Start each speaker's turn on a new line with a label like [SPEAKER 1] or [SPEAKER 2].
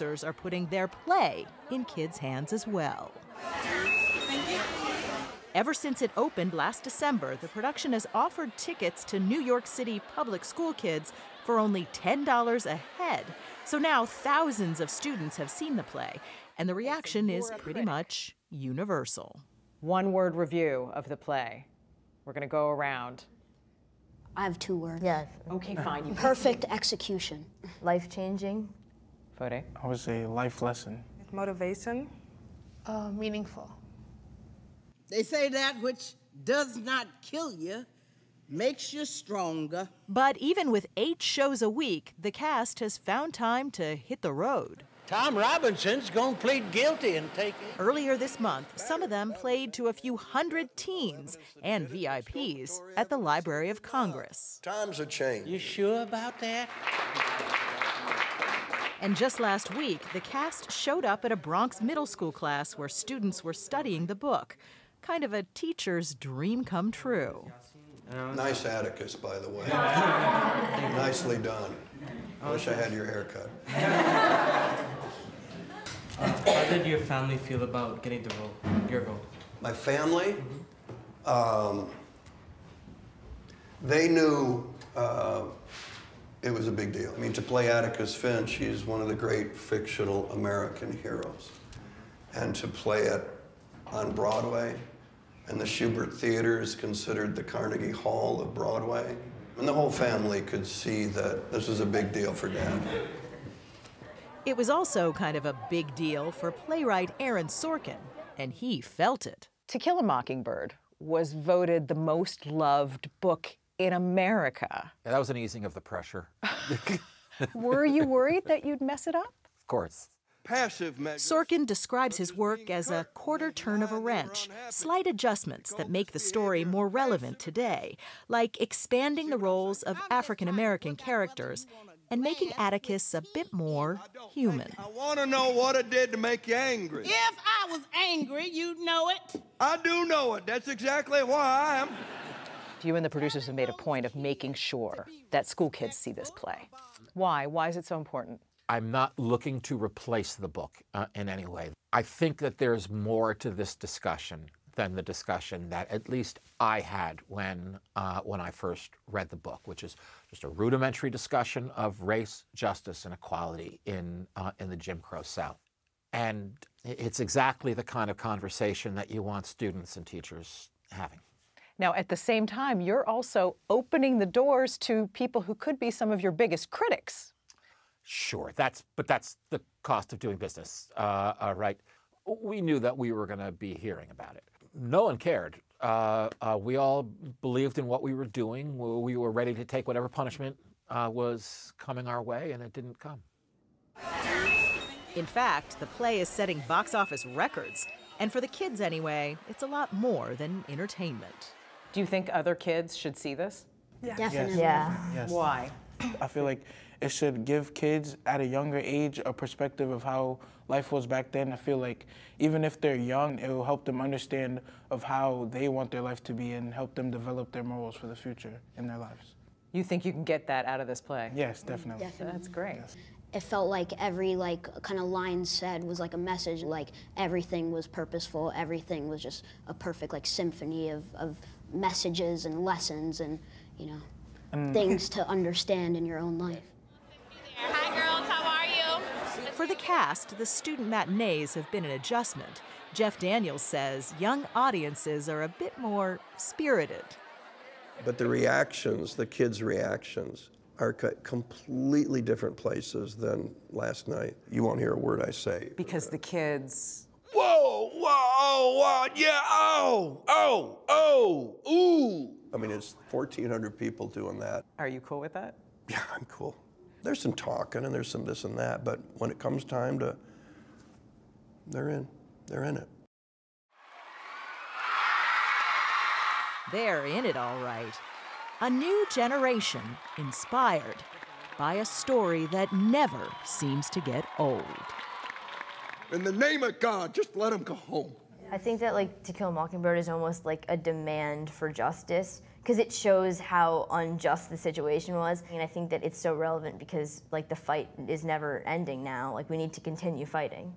[SPEAKER 1] Are putting their play in kids' hands as well.
[SPEAKER 2] Thank you.
[SPEAKER 1] Ever since it opened last December, the production has offered tickets to New York City public school kids for only $10 a head. So now thousands of students have seen the play, and the reaction is pretty much universal.
[SPEAKER 3] One-word review of the play. We're going to go around.
[SPEAKER 4] I have 2 words.
[SPEAKER 5] Yes.
[SPEAKER 3] Okay, fine.
[SPEAKER 4] Perfect execution.
[SPEAKER 5] Life-changing.
[SPEAKER 3] Fode?
[SPEAKER 6] I would say life lesson.
[SPEAKER 2] Motivation.
[SPEAKER 7] Meaningful.
[SPEAKER 8] They say that which does not kill you makes you stronger.
[SPEAKER 1] But even with 8 shows a week, the cast has found time to hit the road.
[SPEAKER 9] Tom Robinson's gonna plead guilty and take it.
[SPEAKER 1] Earlier this month, some of them played to a few hundred teens and VIPs at the Library of Congress.
[SPEAKER 9] Times have changed. You sure about that?
[SPEAKER 1] And just last week, the cast showed up at a Bronx middle school class where students were studying the book. Kind of a teacher's dream come true.
[SPEAKER 10] Nice Atticus, by the way. Nicely done. I wish I had your haircut.
[SPEAKER 11] How did your family feel about getting the role, your role?
[SPEAKER 10] My family? They knew it was a big deal. I mean, to play Atticus Finch, he's one of the great fictional American heroes. And to play it on Broadway, and the Schubert Theater is considered the Carnegie Hall of Broadway. And the whole family could see that this was a big deal for Dad.
[SPEAKER 1] It was also kind of a big deal for playwright Aaron Sorkin, and he felt it.
[SPEAKER 3] To Kill a Mockingbird was voted the most loved book in America.
[SPEAKER 12] Yeah, that was an easing of the pressure.
[SPEAKER 3] Were you worried that you'd mess it up?
[SPEAKER 12] Of course.
[SPEAKER 1] Sorkin describes his work as a quarter turn of a wrench, slight adjustments that make the story more relevant today, like expanding the roles of African-American characters and making Atticus a bit more human.
[SPEAKER 13] I want to know what it did to make you angry.
[SPEAKER 8] If I was angry, you'd know it.
[SPEAKER 13] I do know it. That's exactly why I am.
[SPEAKER 3] You and the producers have made a point of making sure that school kids see this play. Why? Why is it so important?
[SPEAKER 12] I'm not looking to replace the book in any way. I think that there's more to this discussion than the discussion that at least I had when I first read the book, which is just a rudimentary discussion of race, justice, and equality in the Jim Crow South. And it's exactly the kind of conversation that you want students and teachers having.
[SPEAKER 3] Now, at the same time, you're also opening the doors to people who could be some of your biggest critics.
[SPEAKER 12] Sure, but that's the cost of doing business, right? We knew that we were going to be hearing about it. No one cared. We all believed in what we were doing. We were ready to take whatever punishment was coming our way, and it didn't come.
[SPEAKER 1] In fact, the play is setting box office records. And for the kids anyway, it's a lot more than entertainment.
[SPEAKER 3] Do you think other kids should see this?
[SPEAKER 2] Yeah.
[SPEAKER 4] Definitely.
[SPEAKER 5] Yeah.
[SPEAKER 6] Yes.
[SPEAKER 3] Why?
[SPEAKER 6] I feel like it should give kids at a younger age a perspective of how life was back then. I feel like even if they're young, it will help them understand of how they want their life to be and help them develop their morals for the future in their lives.
[SPEAKER 3] You think you can get that out of this play?
[SPEAKER 6] Yes, definitely.
[SPEAKER 3] That's great.
[SPEAKER 6] Yes.
[SPEAKER 4] It felt like every kind of line said was like a message, like everything was purposeful, everything was just a perfect symphony of messages and lessons and, you know, things to understand in your own life.
[SPEAKER 14] Hi girls, how are you?
[SPEAKER 1] For the cast, the student matinees have been an adjustment. Jeff Daniels says young audiences are a bit more spirited.
[SPEAKER 10] But the reactions, the kids' reactions, are completely different places than last night. You won't hear a word I say.
[SPEAKER 3] Because the kids...
[SPEAKER 13] Whoa, whoa, whoa, yeah, oh, ooh.
[SPEAKER 10] I mean, it's 1,400 people doing that.
[SPEAKER 3] Are you cool with that?
[SPEAKER 10] Yeah, I'm cool. There's some talking and there's some this and that, but when it comes time to, they're in it.
[SPEAKER 1] They're in it all right. A new generation inspired by a story that never seems to get old.
[SPEAKER 13] In the name of God, just let them go home.
[SPEAKER 5] I think that To Kill a Mockingbird is almost like a demand for justice, because it shows how unjust the situation was. And I think that it's so relevant because like the fight is never ending now. Like we need to continue fighting.